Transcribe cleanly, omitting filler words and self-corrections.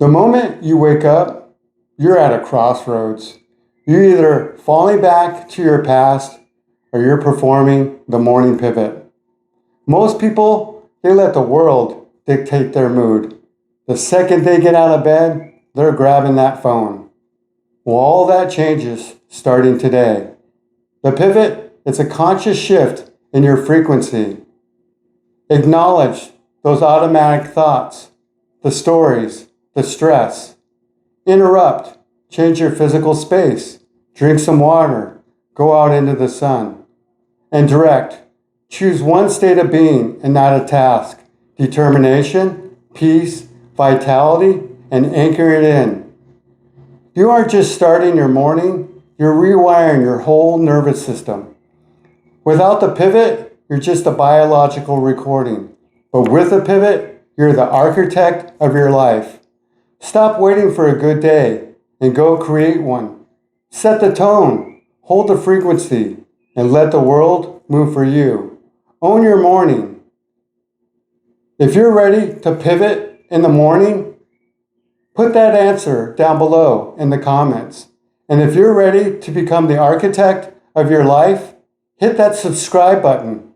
The moment you wake up, you're at a crossroads. You're either falling back to your past or you're performing the morning pivot. Most people, they let the world dictate their mood. The second they get out of bed, they're grabbing that phone. Well, all that changes starting today. The pivot, it's a conscious shift in your frequency. Acknowledge those automatic thoughts, the stories, the stress. Interrupt, change your physical space, drink some water, go out into the sun. And direct, choose one state of being and not a task. Determination, peace, vitality, and anchor it in. You aren't just starting your morning, you're rewiring your whole nervous system. Without the pivot, you're just a biological recording. But with the pivot, you're the architect of your life. Stop waiting for a good day and go create one. Set the tone, hold the frequency, and let the world move for you. Own your morning. If you're ready to pivot in the morning, put that answer down below in the comments. And if you're ready to become the architect of your life, hit that subscribe button